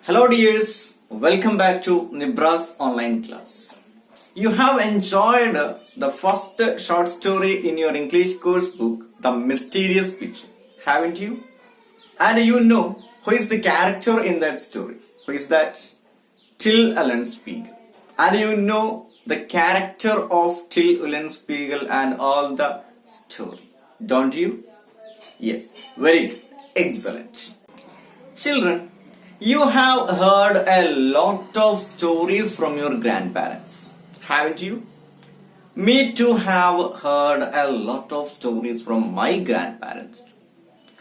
Hello dears, welcome back to Nibras online class. You have enjoyed the first short story in your English course book, The Mysterious Picture, haven't you? And you know who is the character in that story. Who is that? Till Eulenspiegel. And you know the character of Till Eulenspiegel and all the story, don't you? Yes, very good. Excellent. Children, you have heard a lot of stories from your grandparents, haven't you? Me too have heard a lot of stories from my grandparents.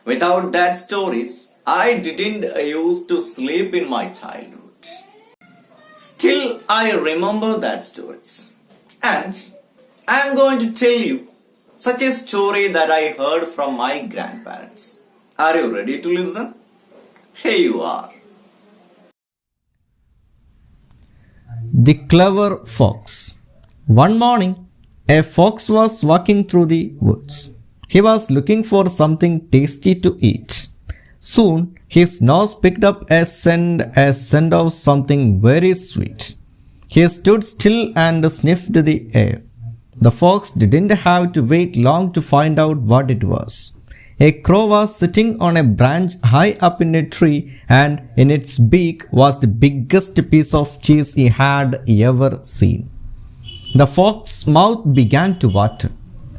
Without that stories, I didn't used to sleep in my childhood. Still, I remember that stories. And I am going to tell you such a story that I heard from my grandparents. Are you ready to listen? Here you are. The Clever Fox. One morning, a fox was walking through the woods. He was looking for something tasty to eat. Soon, his nose picked up a scent of something very sweet. He stood still and sniffed the air. The fox didn't have to wait long to find out what it was. A crow was sitting on a branch high up in a tree, and in its beak was the biggest piece of cheese he had ever seen. The fox's mouth began to water.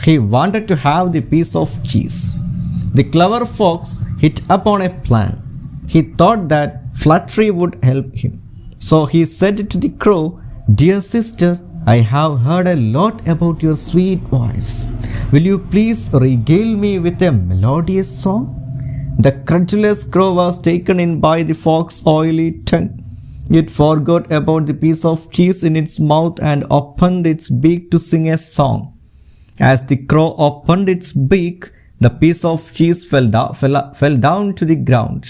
He wanted to have the piece of cheese. The clever fox hit upon a plan. He thought that flattery would help him. So he said to the crow, "Dear sister, I have heard a lot about your sweet voice. Will you please regale me with a melodious song?" The credulous crow was taken in by the fox's oily tongue. It forgot about the piece of cheese in its mouth and opened its beak to sing a song. As the crow opened its beak, the piece of cheese fell down to the ground.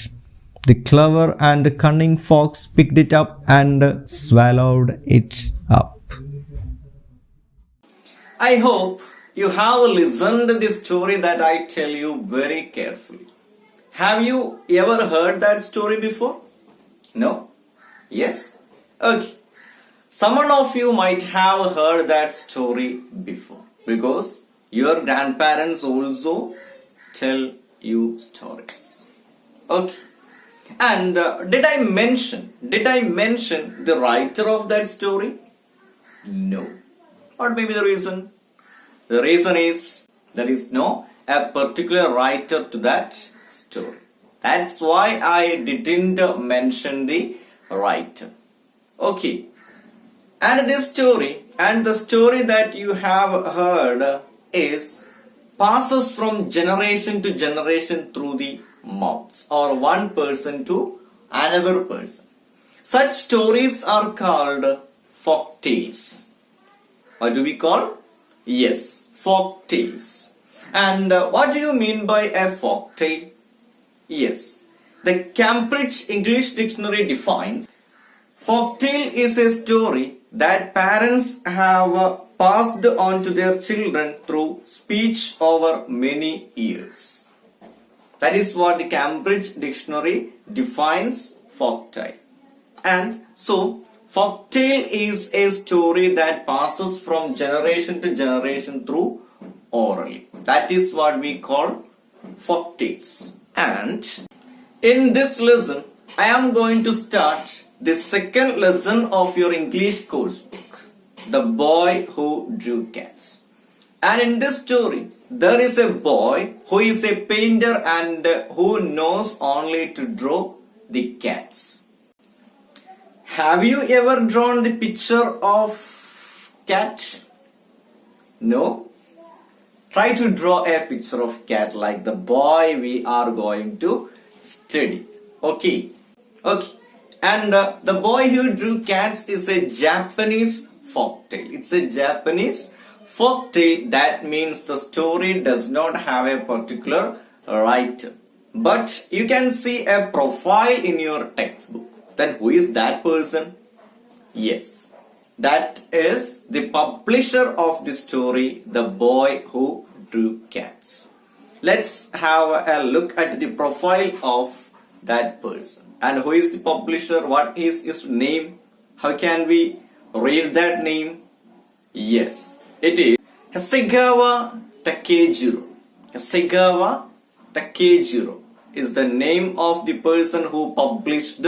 The clever and cunning fox picked it up and swallowed it up. I hope you have listened to the story that I tell you very carefully. Have you ever heard that story before? No? Yes? Okay. Some of you might have heard that story before because your grandparents also tell you stories. Okay. And did I mention the writer of that story? No. What may be the reason? The reason is there is no a particular writer to that story. That's why I didn't mention the writer. Okay. And this story and the story that you have heard is passes from generation to generation through the mouths or one person to another person. Such stories are called folk tales. What do we call? Yes, folk tales. And what do you mean by a folk tale? Yes, the Cambridge English Dictionary defines folk tale is a story that parents have passed on to their children through speech over many years. That is what the Cambridge Dictionary defines folk tale. And so, folk tale is a story that passes from generation to generation through orally. That is what we call folk tales. And in this lesson, I am going to start the second lesson of your English course book, The Boy Who Drew Cats. And in this story, there is a boy who is a painter and who knows only to draw the cats. Have you ever drawn the picture of cat? No? Try to draw a picture of cat like the boy we are going to study. Okay. Okay. And the boy who drew cats is a Japanese folktale. It's a Japanese folktale. That means the story does not have a particular writer. But you can see a profile in your textbook. Then who is that person? Yes, that is the publisher of the story, The Boy Who Drew Cats. Let's have a look at the profile of that person. And who is the publisher? What is his name? How can we read that name? Yes, it is Hasegawa Takejiro. Hasegawa Takejiro is the name of the person who published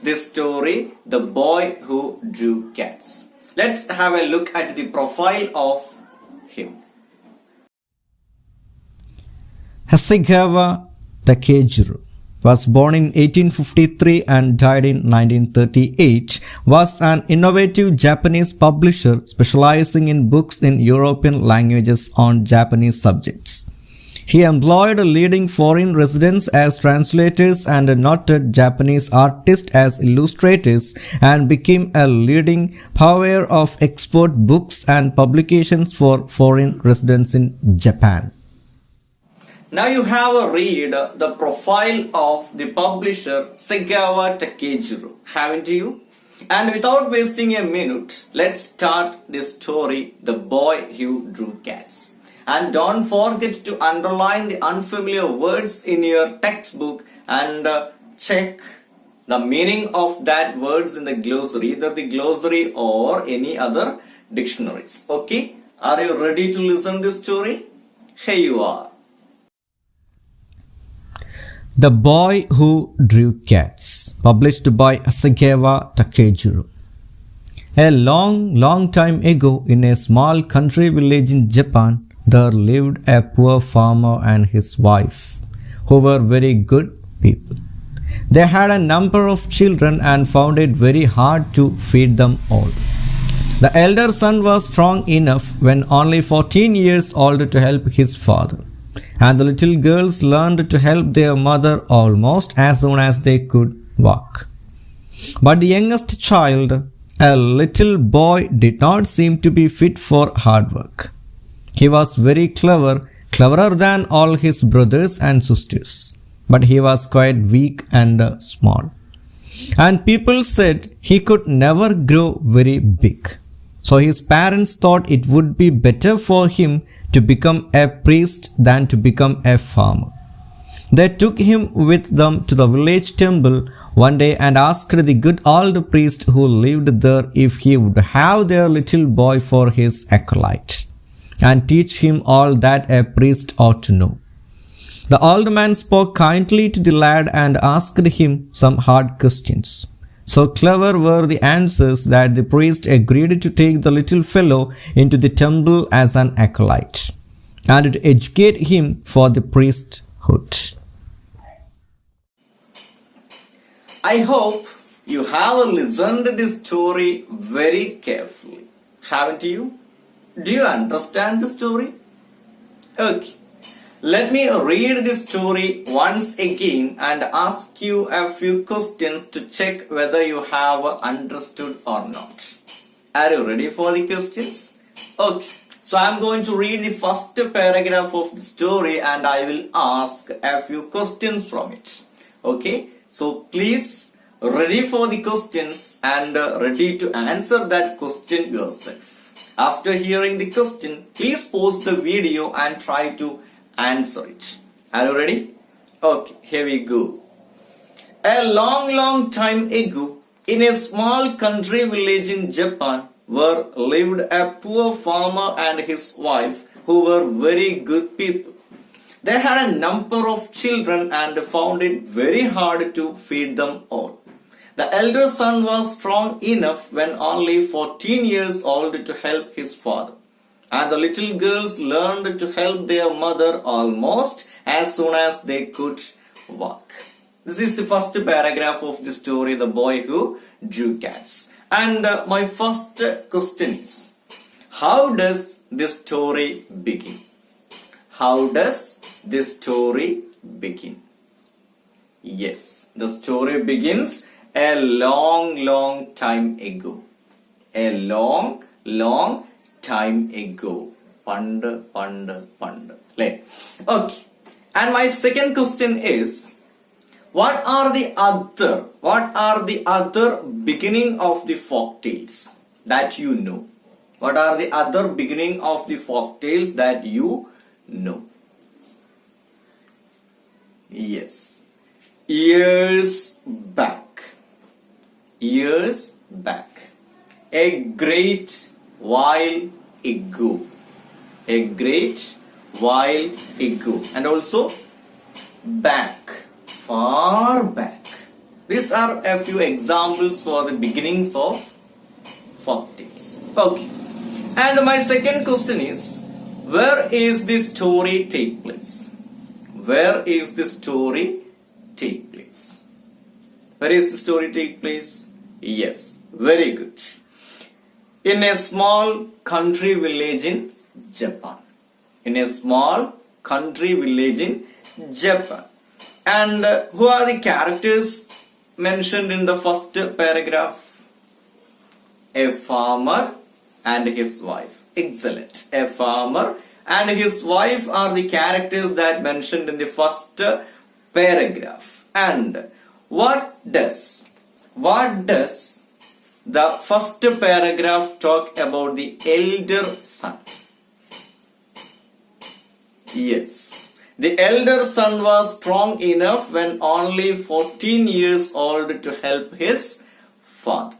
this story, The Boy Who Drew Cats. Let's have a look at the profile of him. Hasegawa Takejiro was born in 1853 and died in 1938, was an innovative Japanese publisher specializing in books in European languages on Japanese subjects. He employed leading foreign residents as translators and noted Japanese artists as illustrators, and became a leading purveyor of export books and publications for foreign residents in Japan. Now you have a read the profile of the publisher Hasegawa Takejiro, haven't you? And without wasting a minute, let's start this story, The Boy Who Drew Cats. And don't forget to underline the unfamiliar words in your textbook and check the meaning of that words in the glossary, either the glossary or any other dictionaries. Okay? Are you ready to listen this story? Here you are. The Boy Who Drew Cats, published by Hasegawa Takejiro. A long time ago, in a small country village in Japan, there lived a poor farmer and his wife, who were very good people. They had a number of children and found it very hard to feed them all. The elder son was strong enough when only 14 years old to help his father, and the little girls learned to help their mother almost as soon as they could walk. But the youngest child, a little boy, did not seem to be fit for hard work. He was very clever, cleverer than all his brothers and sisters, but he was quite weak and small. And people said he could never grow very big. So his parents thought it would be better for him to become a priest than to become a farmer. They took him with them to the village temple one day and asked the good old priest who lived there if he would have their little boy for his acolyte and teach him all that a priest ought to know. The old man spoke kindly to the lad and asked him some hard questions. So clever were the answers that the priest agreed to take the little fellow into the temple as an acolyte and to educate him for the priesthood. I hope you have listened to this story very carefully, haven't you? Do you understand the story? Okay. Let me read this story once again and ask you a few questions to check whether you have understood or not. Are you ready for the questions? Okay. So I'm going to read the first paragraph of the story and I will ask a few questions from it. Okay. So please ready for the questions and ready to answer that question yourself. After hearing the question, please pause the video and try to answer it. Are you ready? Okay, here we go. A long time ago, in a small country village in Japan, where lived a poor farmer and his wife who were very good people. They had a number of children and found it very hard to feed them all. The elder son was strong enough when only 14 years old to help his father. And the little girls learned to help their mother almost as soon as they could walk. This is the first paragraph of the story, The Boy Who Drew Cats. And my first question is, how does this story begin? How does this story begin? Yes, the story begins a long time ago. A long time ago. Pand. Okay. And my second question is, what are the other beginning of the folk tales that you know? What are the other beginning of the folk tales that you know? Yes. years back. Years back. A great while ago. A great while ago. And also back. Far back. These are a few examples for the beginnings of folktales. Okay. And my second question is, where is this story take place? Where is the story take place? Where is the story take place? Yes, very good. In a small country village in Japan. In a small country village in Japan. And who are the characters mentioned in the first paragraph? A farmer and his wife. Excellent. A farmer and his wife are the characters that mentioned in the first paragraph. And what does the first paragraph talk about the elder son? Yes. The elder son was strong enough when only 14 years old to help his father.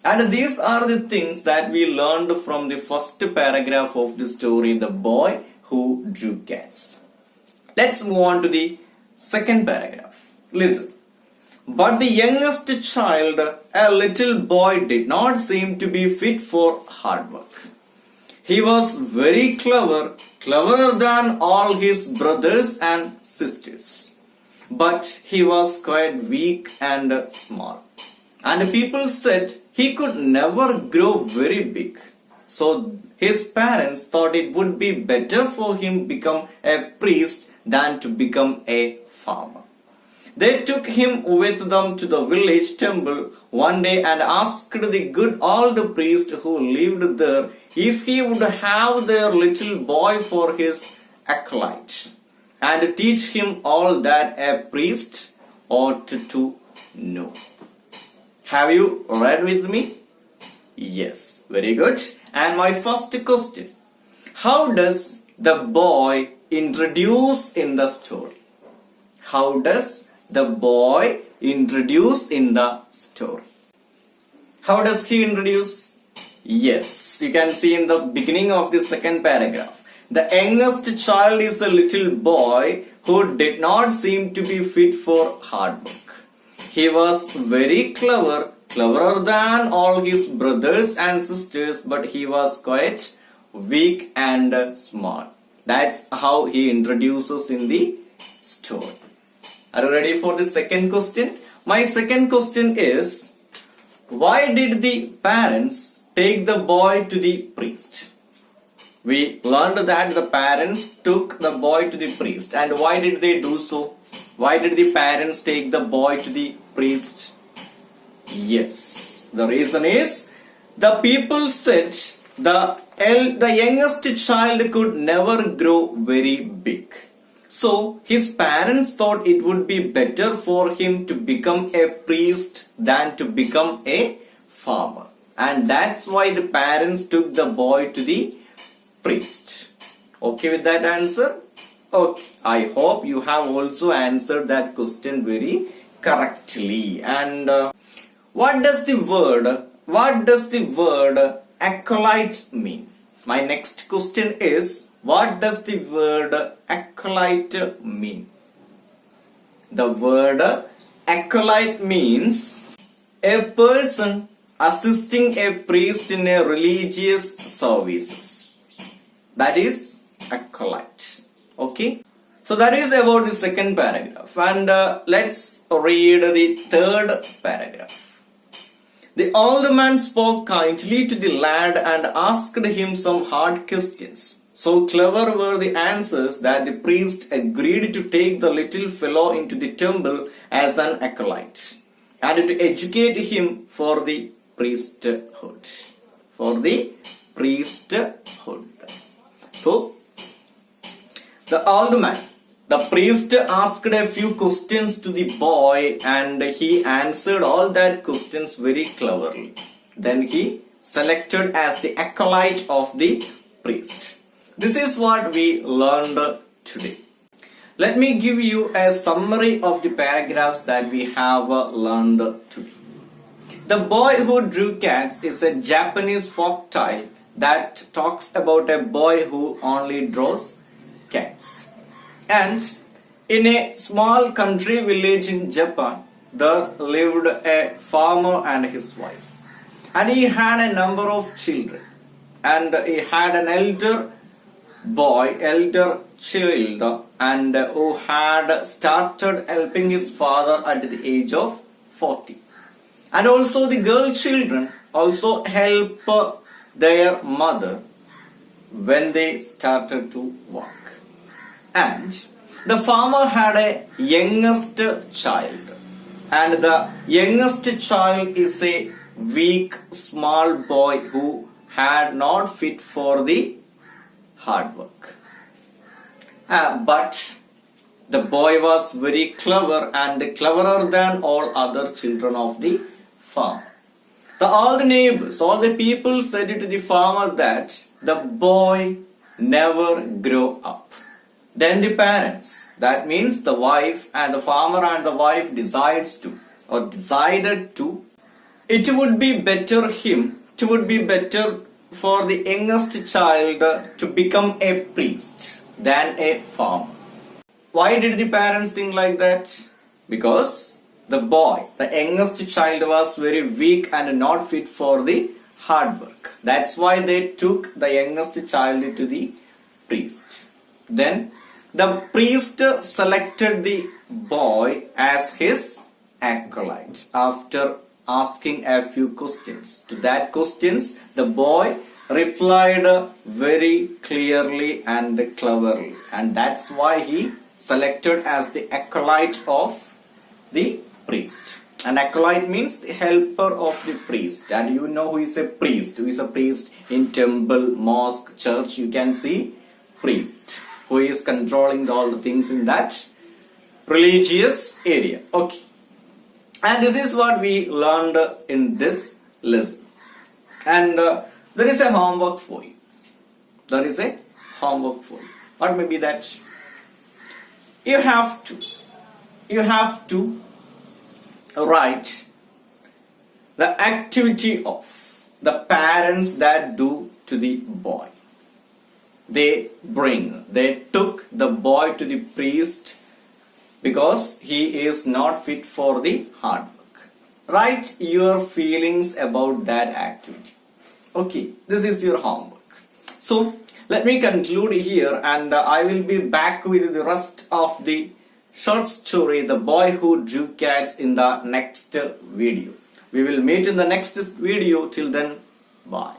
And these are the things that we learned from the first paragraph of the story, The Boy Who Drew Cats. Let's move on to the second paragraph. Listen. But the youngest child, a little boy, did not seem to be fit for hard work. He was very clever, cleverer than all his brothers and sisters. But he was quite weak and small. And people said he could never grow very big. So his parents thought it would be better for him become a priest than to become a farmer. They took him with them to the village temple one day and asked the good old priest who lived there if he would have their little boy for his acolyte and teach him all that a priest ought to know. Have you read with me? Yes, very good. And my first question, how does the boy introduce in the story? How does the boy introduce in the story? How does he introduce? Yes, you can see in the beginning of the second paragraph. The youngest child is a little boy who did not seem to be fit for hard work. He was very clever, cleverer than all his brothers and sisters, but he was quite weak and small. That's how he introduces in the story. Are you ready for the second question? My second question is, why did the parents take the boy to the priest? We learned that the parents took the boy to the priest. And why did they do so? Why did the parents take the boy to the priest? Yes, the reason is the people said the youngest child could never grow very big. So his parents thought it would be better for him to become a priest than to become a farmer. And that's why the parents took the boy to the priest. Okay with that answer? Okay. I hope you have also answered that question very correctly. And what does the word acolyte mean? My next question is, what does the word acolyte mean? The word acolyte means a person assisting a priest in a religious services. That is acolyte. Okay. So that is about the second paragraph. And let's read the third paragraph. The old man spoke kindly to the lad and asked him some hard questions. So clever were the answers that the priest agreed to take the little fellow into the temple as an acolyte and to educate him for the priesthood. For the priesthood. So, the old man, the priest asked a few questions to the boy and he answered all that questions very cleverly. Then he selected as the acolyte of the priest. This is what we learned today. Let me give you a summary of the paragraphs that we have learned today. The Boy Who Drew Cats is a Japanese folk tale that talks about a boy who only draws cats. And in a small country village in Japan, there lived a farmer and his wife. And he had a number of children. And he had an elder child, and who had started helping his father at the age of 40. And also the girl children also help their mother when they started to walk. And the farmer had a youngest child. And the youngest child is a weak, small boy who had not fit for the hard work. But the boy was very clever and cleverer than all other children of the farm. All the neighbors, all the people said to the farmer that the boy never grow up. Then the parents, that means the wife and the farmer and the wife decided to, it would be better for the youngest child to become a priest than a farmer. Why did the parents think like that? Because the boy, the youngest child, was very weak and not fit for the hard work. That's why they took the youngest child to the priest. Then the priest selected the boy as his acolyte after asking a few questions. To that questions, the boy replied very clearly and cleverly. And that's why he selected as the acolyte of the priest. An acolyte means the helper of the priest. And you know who is a priest. Who is a priest in temple, mosque, church. You can see priest who is controlling all the things in that religious area. Okay. And this is what we learned in this lesson. And there is a homework for you. What may be that? You have to write the activity of the parents that do to the boy. They took the boy to the priest because he is not fit for the hard work. Write your feelings about that activity. Okay, this is your homework. So, let me conclude here, and I will be back with the rest of the short story, The Boy Who Drew Cats, in the next video. We will meet in the next video. Till then, bye.